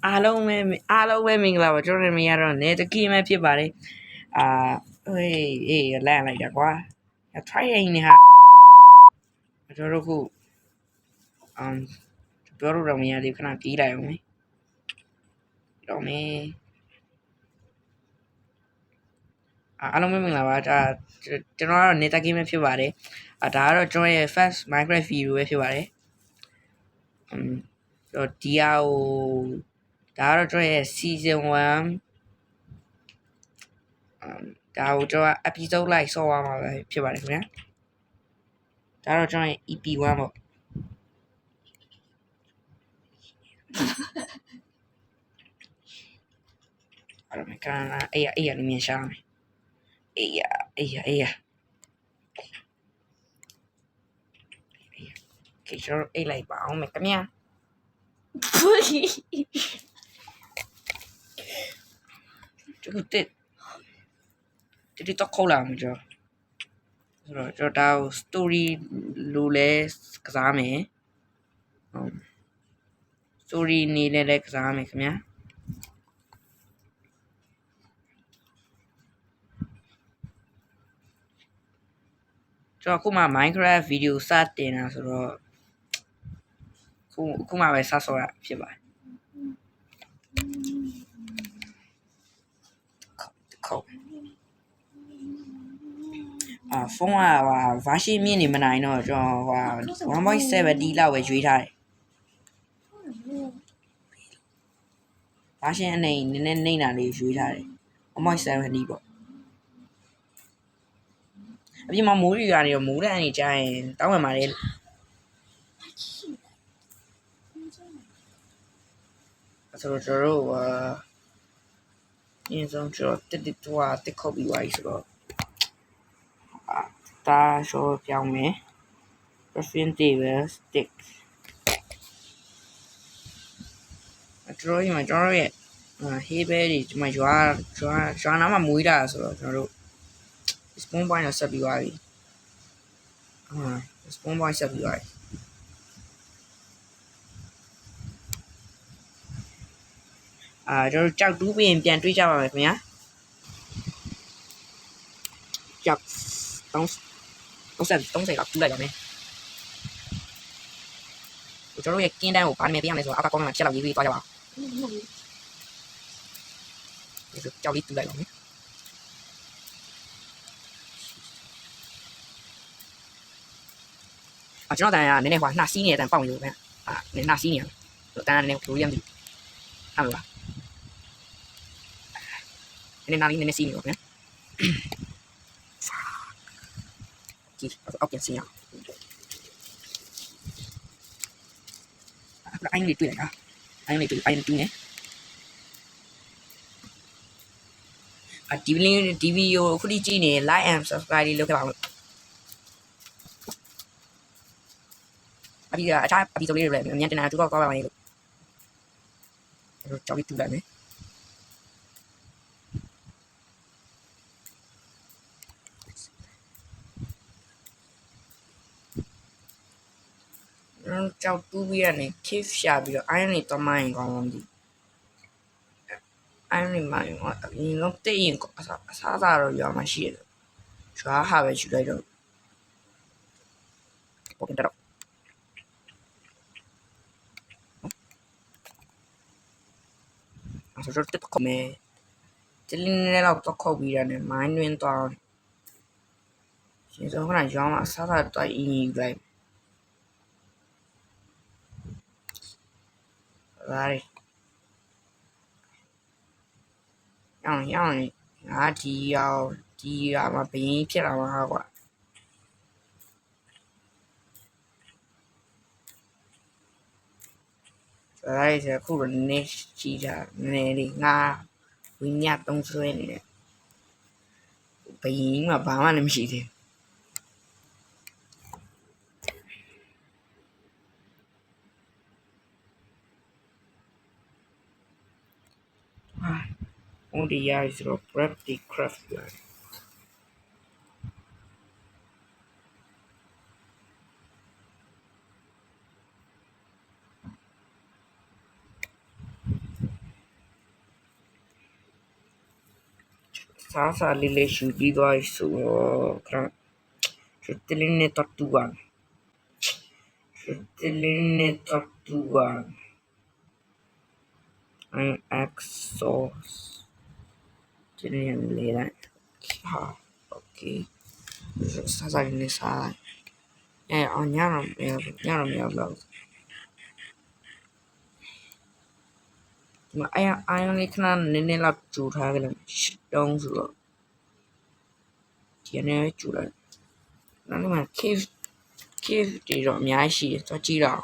အားလုံးပဲမင်္ဂလာပါကျွန်တော်မြင်ရတော့နေတကီးမဲဖြစ်ပါတယ်ဟေးလန့်လိုက်တာကွာ try ရင်းနေဟာကျွန်တော်တို့ပြောလို့တော့မရသေးခဏပြေးလိုက်အောင်မေတော့မေအားလုံးပဲမင်္ဂလာပါကျွန်တော်ကတော့နေတကီးမဲဖြစ်ပါတယ်ဒါကတော့ကျွန်တော်ရဲ့ first Minecraft video ပဲဖြစ်ပါတယ်ဒီဟာကိုဒါကတော့ကျွန်တော်ရဲ့ season 1ဒါကိုကျွန်တော် episode လိုက်ဆော့ရမှာပဲဖြစ်ပါတယ်ခင်ဗျာဒါတော့ကျွန်တော်ရဲ့ EP1 ပေါ့အဲ့တော့ကနအေးရနေမြင်ရှာမယ်အေးရခေချောအေးလိုက်ပါအောင်မယ်ခင်ဗျာဒီတော့ခေါ်လာမှာကြောဆိုတော့ကျွန်တော်ဒါကို story လိုလဲကစားမယ် story နေလဲကစားမယ်ခင်ဗျာကျွန်တော်ခုမှ Minecraft video စတင်တာဆိုတော့ခုမှပဲစဆော့ရဖြစ်ပါတယ်ခေါ်ဖုန်းကversion မြင့်နေမနိုင်တော့ကျွန်တော်1.70 လောက်ပဲရွေးထားတယ်version အနေနဲ့နည်းနာလေးရွေးထားတယ်1.70ပေါ့အပြင်မှာမိုးရီကနေတော့မိုးတန်းအနေကြရင်တောင်းဝင်ပါတယ်ဆိုတော့ကျွန်တော်အင်းဆုံးကျွန်တော်တက်ခုတ်ပြီးသွားပြီဆိုတော့ဒါဆိုပြောင်းမယ် Reference table stick ကျွန်တော်ရဲ့ဟေးဘဲတွေဒီမှာရွာနားမှာမွေးတာဆိုတော့ကျွန်တော်တို့ spawn point တော့ဆက်ပြီးသွားပြီspawn point ဆက်ပြီးသွားပြီကျွန်တော်ကြောက်တူးပြီးရင်ပြန်တွေးကြပါမယ်ခင်ဗျာကြောက်30လောက်တူးလိုက်ပါမယ်ကျွန်တော်ရဲ့ကင်းတန်းကိုဘာမှမသိရမယ်ဆိုတော့အောက်ကကောင်းမှာချက်လောက်ရေးပြီးသွားကြပါဦးကြောက်လေးတူးလိုက်ပါမယ်ကျွန်တော်တန်းကနည်းနည်းနှာစီးနေတဲ့အတန်းပေါက်နေလို့ခင်ဗျနှာစီးနေတယ်တန်းကနည်းနည်းလိုရမ်းပြီဟုတ်လားနည်းနည်းစီးနေတော့ခင်ဗျကြည့်အောက်ပြန်စီးရအောင်အိုင်းလေးတွေ့လိုက်တာအိုင်းလေးတွေ့နေဒီဗီဒီယိုခုထိကြည့်နေ like and subscribe လေးလုပ်ခဲ့ပါဦးအခြား episode လေးတွေလည်းအမြန်တင်တာတူတော့ကောင်းပါပါလေလို့ကြောက်ပြီးတူလိုက်မယ်ကြောက်တူးပြီးရနေ cave ရှာပြီးတော့ iron လေးတမိုင်းကောင်းအောင်ဒီ iron လေးမိုင်းအရင်တော့တိတ်ရင်အစားတော့ရွာမှာရှိရတယ်ရွာဟာပဲယူလိုက်တော့ပုံတက်တော့ဆိုတော့တက်ခမဲတလင်းနဲ့တော့တော့ခုတ်ပြီးရတယ်မိုင်းတွင်းတော့ရှင်စောခဏရွာမှာအစားတော့အင်းယူလိုက်right ရောင်းငါဒီမှာဘင်းဖြစ်လာမှာကွာright ခုတော့နည်းရှိတာနည်းလေးငါဝင်းညသုံးဆွဲနေတယ်ဘင်းမှာဘာမှလည်းမရှိသေးဘူးဒီရဆိုတော့ prep the craft လိုက် စာလေးလေးရှူပြီးသွားဆိုတော့ခဏကျွတ်တလင်းနဲ့တတူပါကျွတ်တလင်းနဲ့တတူပါ I exhaust ဒီနေ့လေးလိုက်ဟာโอเคစာလေးနဲ့စာအောင်ညတော့မရောက်တော့ဒီမှာအိုင်လေးခဏနည်းနည်းလောက်ကြိုထားကြလိုက်တုံးဆိုတော့ဒီနေ့ကြိုလိုက်နောက်မှာ cave တွေတော့အများကြီးရှိတယ်သွားကြည့်တော့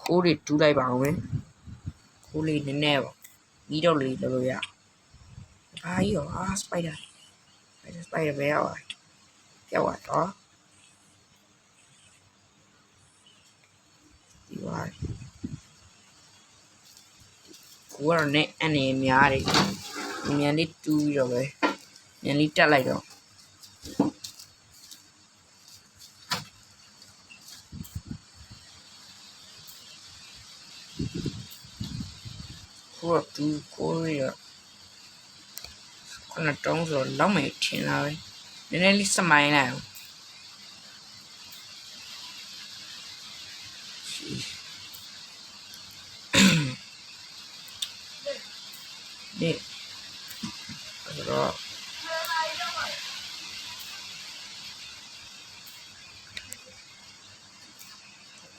ခိုးတွေတူးလိုက်ပါဦးမယ်ခိုးလေးနည်းနည်းပေါ့ပြီးတော့လေးလုပ်လို့ရဘာကြီးရောစပိုက်ဒါပဲရပါပြောက်သွားတော့ဒီပါကိုကတော့နဲ့အနေများတယ်မြန်လေးတူးပြီးတော့ပဲမြန်လေးတက်လိုက်တော့ကိုရခုနတုံးဆိုလောက်မယ်ထင်လာပဲနည်းနည်းလေးစမိုင်းလိုက်အောင်ဒီအဲ့တော့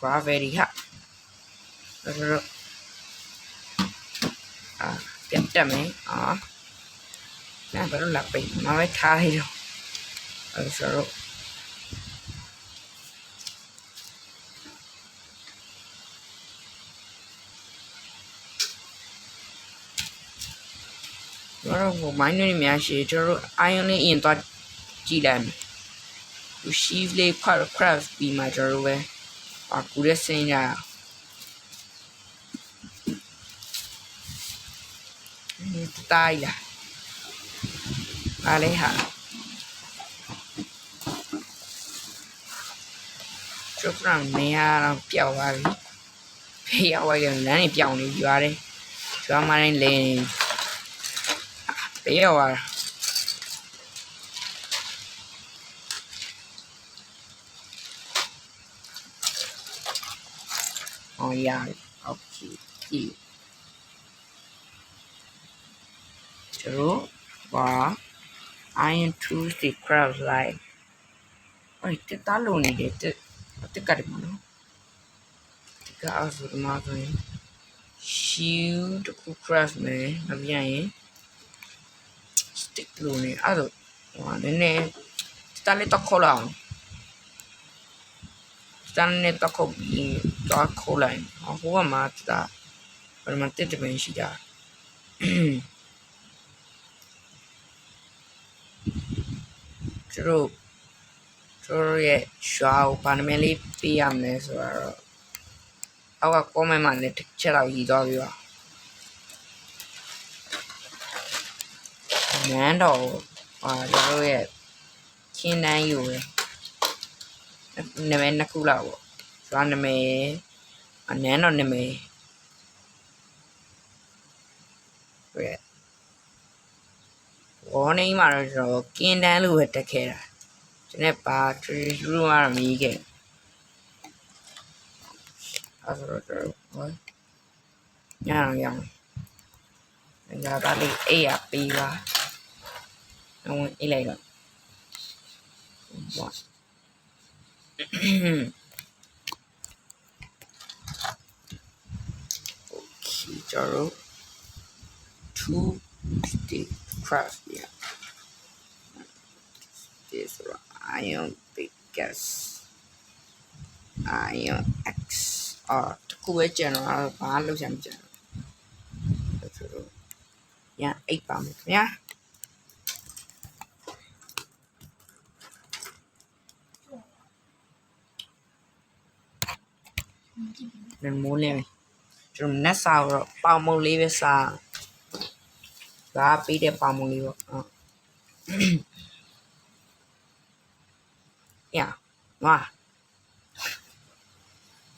gravity ဟာအဲ့တော့ပြတ်တက်မယ်နားဘယ်လိုလာပိတ်မပဲထားရတော့အဲ့ဆိုတော့တော့မိုင်းနေများရှိကျွန်တော်တို့ iron လေးအရင်သွားကြည့်လိုက်မယ်သူ sheave လေး craft ပြီးမှကျွန်တော်တို့ပဲကူရဲစင်းရတိုင်းလာအားလေးဟာကျုပ်ကနေရတော့ပျောက်သွားပြီဖေးရောက်ရရင်လမ်းနေပြောင်းနေကြရတယ်ကျွမ်းမတိုင်းလင်းဘေးရောက်သွား哦呀 ，OK， ဒီကျွန်တော်ပါ iron tools တွေ craft လိုက်တက်တာလုံးနေတယ်တက်ကတယ်မနော်တက်ကအဲ့ဆိုဒီမှာဆိုရင် shield တခု craft မယ်မပြရင် stick လုံးနေအဲ့ဆိုဟိုနည်းနည်းတက်လေးတော့ခေါ်လာအောင်တန်းနဲ့တော့ခုတ်ပြီးတော့ခိုးလိုက်ဟိုကမှတာဘယ်မှာတက်တပင်ရှိတာကျွန်တော်ရဲ့ရွာကိုဘာနာမည်လေးပေးရမလဲဆိုတော့အောက်က comment မှာလည်းတစ်ချက်လောက်ရေးသွားပြီးပါနန်းတော်ကျွန်တော်ရဲ့ခင်းတန်းယူပဲနာမည်နှစ်ခုလောက်ပေါ့ရွာနာမည်နန်းတော်နာမည်warning မှာတော့ကျွန်တော်ကင်းတန်းလို့ပဲတက်ခဲ့တာကျွန်တော်ပါထရီရှူးမှာတော့မီးခဲ့အဲ့တော့ကျွန်တော်ညအောင်ငါသားလေးအေးရပေးပါဝင်အေးလိုက်တော့ဘာOkay, Jaro. 2 stick craft, yeah. This iron biggest iron X. The cool general, Palo Champion. Yeah, 8 pounds, yeah. Then more living. From Nessa or Palmo Leave Sa Peter Palmo Leave. 哇，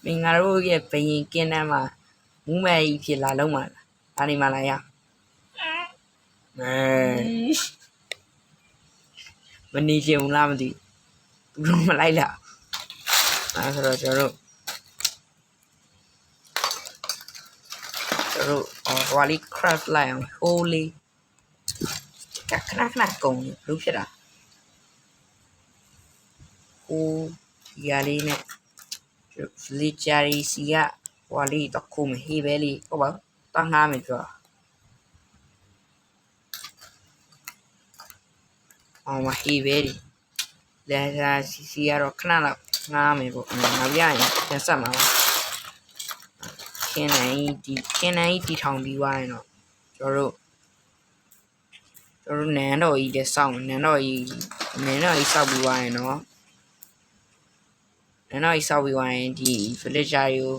明个路也被人给那嘛，我们一批来弄嘛，哪里嘛来呀？မနေချင်ဘူးလားမသိဘူးဘူးမလိုက်လာအဲဆိုတော့ကျွန်တော်တို့ဟိုလေး craft လိုက်အောင်ဟိုးလေးခဏကုန်လို့ဖြစ်တာဟိုးဒီရလေးနဲ့လီချာရီစီကဟိုလေးတော့ခုမဟေးပဲလေးဟုတ်ပါတော့ငှားမယ်ပြောအောင်မဟေးပဲလေလာစီကတော့ခဏတော့ငှားမယ်ပေါ့နောက်ရရင်ပြန်ဆက်မှာပါခင်းနိုင်တီထောင်ပြီးသွားရင်တော့ကျွန်တော်တို့နန်းတော်ကြီးလည်းစောင့်နန်းတော်ကြီးစောက်ပြီးသွားရင်တော့နန်းတော်ကြီးစောက်ပြီးသွားရင်ဒီ villager တွေကို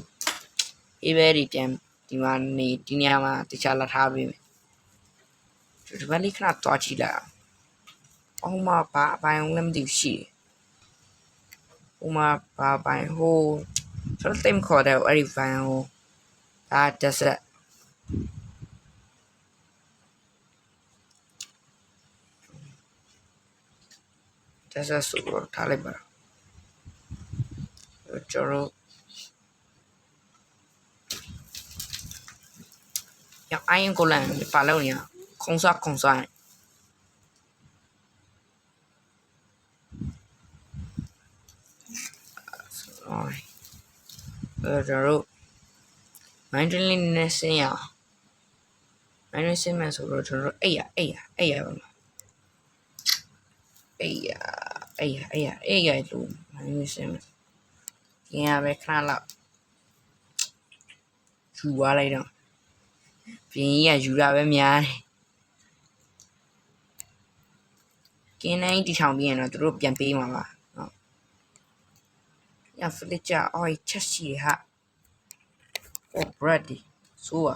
အေးပဲဒီပြန်ဒီမှာနေဒီနေရာမှာတခြားလာထားပေးမယ်ဒီဘက်လေးခဏသွားကြည့်လိုက်အောင်မဘာအပိုင်းလည်းမသိဘူးရှိတယ်ဥမာဘာပိုင်းဟိုကျွန်တော်တိတ်မခေါ်တဲ့အဲ့ဒီဘိုင်းဟိုဒါတက်ဆက်ဆိုတော့ထားလိုက်ပါကျွန်တော်ရအိုင်းကိုလန်ပါလို့နေခုံစားကျွန်တော်မိုင်းဒလင်းနဲ့ဆင်းရမိုင်းဆင်းမယ်ဆိုတော့ကျွန်တော်အေးရပါမှာအေးရလို့မိုင်းဆင်းမယ်ကျင်းရပဲခဏလောက်ယူသွားလိုက်တော့ပြင်းကြီးကယူတာပဲများတယ်ကျင်းတိုင်းတီထောင်ပြီးရင်တော့သူတို့ပြန်ပေးမှာပါဟုတ်ရဖလစ်ချာအော်ချက်ရှိဟာ Oh, Brady. So,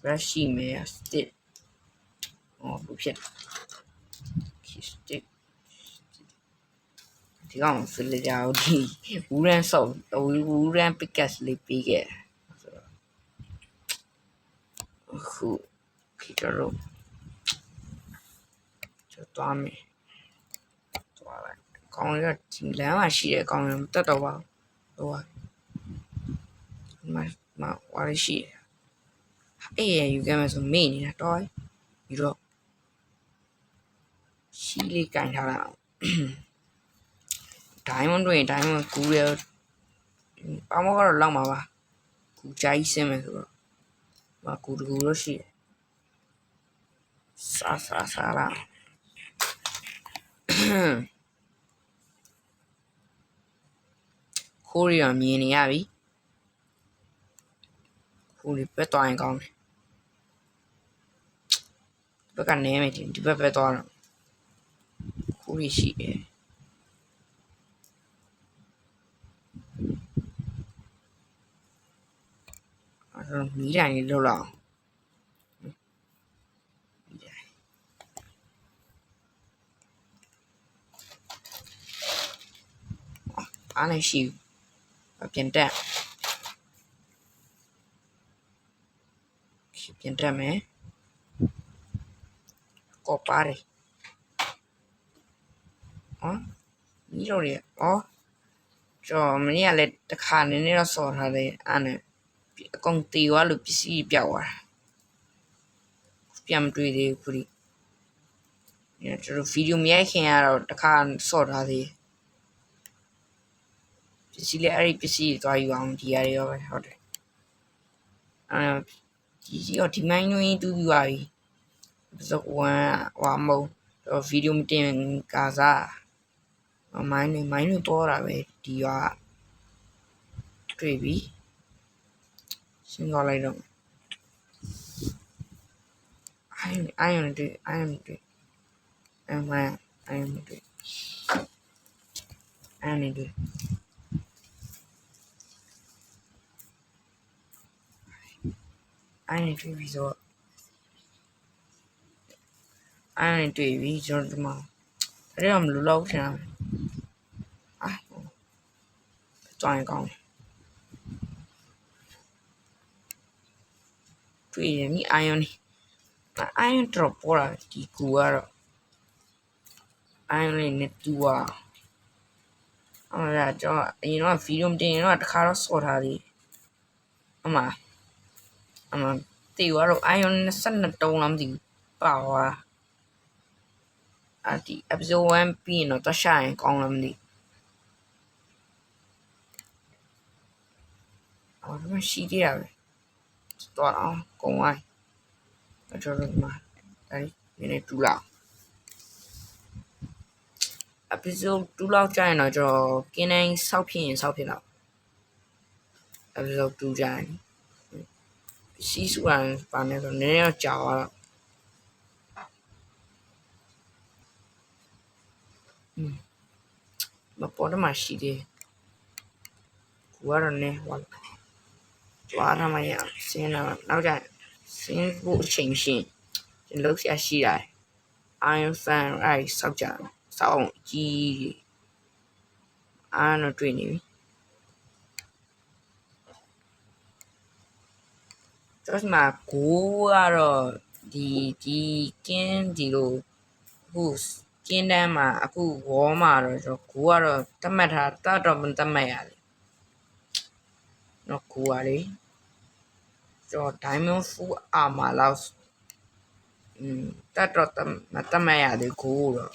Brady may stick. Oh, shit. Stick. ဒီကောင်ဖလစ်ချာကိုဒီဝူရန်ဆော့ဝူရန်ပစ်ကတ်လေးပြီးခဲ့ဆိုတော့ခုခိတရောသွားမယ်သွားလိုက်ကောင်းရဒီလမ်းမှာရှိတဲ့ကောင်းရမတက်တော့ပါဘူးဟိုမဝါရရှိအေးယူခဲ့မယ်ဆိုမေ့နေတာတော့ယူတော့ရှိလေးကင်ထားတာdiamond တွင် diamond ကူရပါမောကတော့လောက်မှာပါကူကြိုက်စင်းမယ်ဆိုတော့မကူတကူလို့ရှိတယ်စားလာခိုးရမြင်နေရပြီခိုးလေးပဲသွားရင်ကောင်းတယ်ဘက်ကနေမယ်ဒီဘက်ပဲသွားတော့ခိုးရရှိတယ်မီးတိုင်းလေးလောက်လောက်အားလည်းရှိပြန်တက်မယ်ကောပါတယ်မီးလို့ရကျော်မင်းကလည်းတခါနည်းနည်းတော့စော်ထားတယ်အဲ့နဲ့အကုန်တီသွားလို့ပစ္စည်းပြောက်သွားပြန်မတွေ့သေးဘူးခုဒီကျွန်တော်ဗီဒီယိုမရိုက်ခင်ကတော့တခါစော့ထားသေးပစ္စည်းလည်းအဲ့ဒီပစ္စည်းသွားယူအောင်ဒီရရောပဲဟုတ်တယ်ဒီမိုင်းရင်းတူးပြီးပါပြီဆိုဝါမုံတော့ဗီဒီယိုမတင်ကာစားမိုင်းတွေပေါ်တာပဲဒီရွာတွေ့ပြီရှင်းသွားလိုက်တော့I am doing I am doing ပြီးဆိုတွေ့ပြီကျွန်တော်ဒီမှာဒါတော့မလို့လောက်ချင်တာ转讲，对你安样呢？安样找不啦？几股啊？安样哩你多啊？呀，叫你那费用点，那卡了少他的，嘛，对我说安样省得多那么的包啊，的，不是我变了，到下一讲那么的，我他妈洗掉了，多了啊，公安，我就是嘛，哎，你住了。不是读老家那就今年少片了，不是读家，习俗啊，反正说人要教啊，没包的嘛是的，我人呢，我他妈呀，现在老家先不清醒，留下起来，俺反爱少家少鸡，俺那对呢，这是嘛古啊了，的不简单嘛，古我嘛了就古啊了，他妈他打着不他妈呀的，那古啊的，就大名府阿妈老师，打着他妈呀的古了，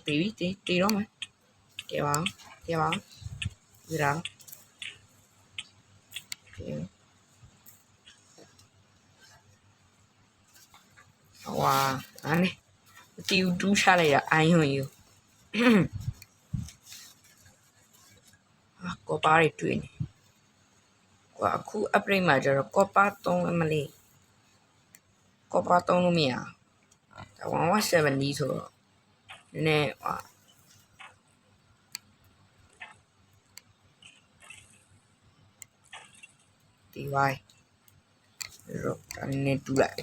对了嘛，对吧？对吧？对了，对，哇，安尼，丢丢下来呀，哎呦呦，啊，个把的对呢，我酷阿不里嘛就是个把东嘛哩，个把东路面啊，我70错，呢哇，对哇，就是安尼读来，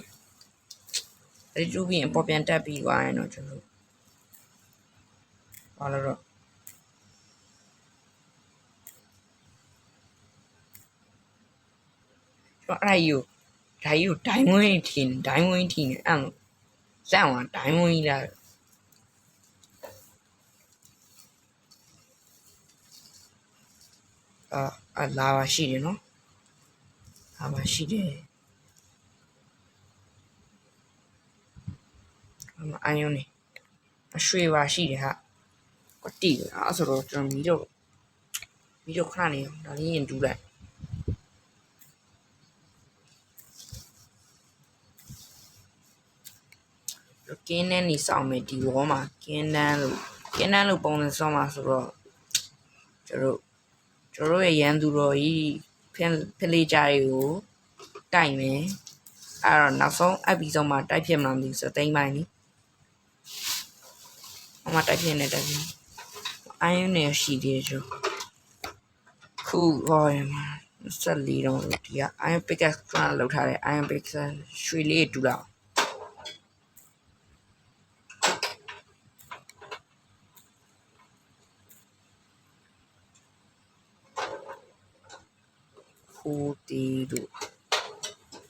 这周边旁边带比哇呢就是，完了咯，说还有大门一天，俺上完大门了，拉瓦西的喏，拉瓦西的，安样呢？水瓦西的哈，个地啊，说咯，就米就看呢，那里人读来。今年你上面地我嘛，今年路帮人上嘛，是不？就是沿途咯，偏离家有带没？那时候比上嘛带偏嘛，就是带买呢，我嘛带偏的带偏，俺有那系列就酷哇呀嘛，这里头底下，俺别个转楼下来，俺别个水里住了，酷地路，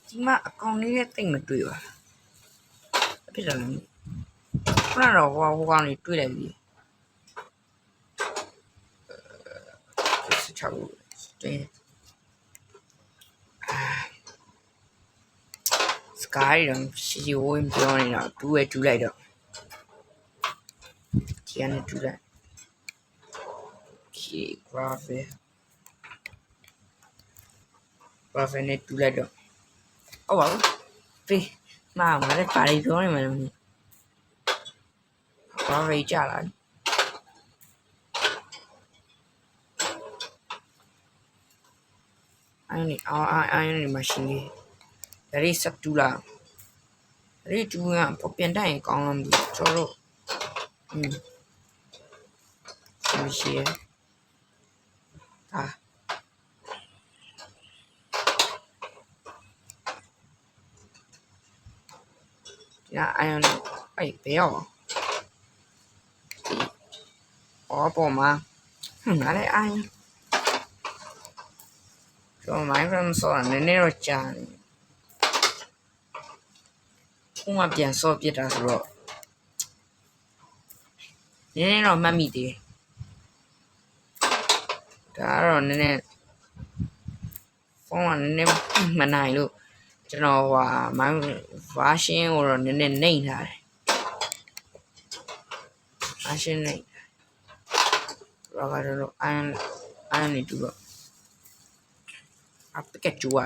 起码讲你也顶得对吧？别着呢。不然的话，我讲你对来的，就是差不多，对。Sky 人是我们表演了，都会出来的，天的出来，去graphic 呢出来的，哇，对，妈，我在巴黎表演嘛，你，graphic 加了，俺嘛是的，这里十度了，这里住啊，不变态讲了，走路，是不是？啊。ဒါအိုင်ယွန်အေးဘယ်ရောပေါ်မှာငါလည်းအိုင်ကျွန်တော် Minecraft ဆော့တာနည်းနည်းတော့ကြာနေခုမှပြန်ဆော့ပြစ်တာဆိုတော့နည်းနည်းတော့မှတ်မိသေးတယ်ဒါကတော့နည်းနည်းဖုန်းကနည်းနည်းမနိုင်လို့ကျွန်တော်version ကိုတော့နည်းနည်းနှိမ့်ထားတယ်version နှိမ့်တော့ကတော့ iron နေတူတော့အပကကျူဝါ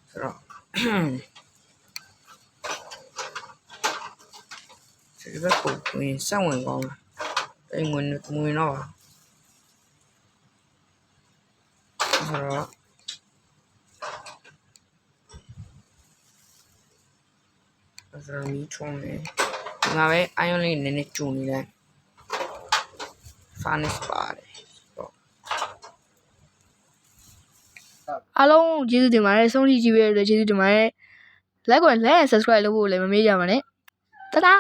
ဆိုတော့ဒီဘက်ကိုဝင်စောင့်ဝင်ကောင်းလားအိမ်ဝင်တော့ပါဆိုတော့မီထုံးနေငါပဲအိုင်ယွန်လေးနည်းနည်းကျူနေလိုက် furnace ပါတယ်အားလုံးကျေးဇူးတင်ပါတယ်ဆုံးဖြတ်ကြည့်ပေးရတဲ့ကျေးဇူးတင်ပါတယ် like ကို like and subscribe လုပ်ဖို့လည်းမမေ့ကြပါနဲ့တဒါ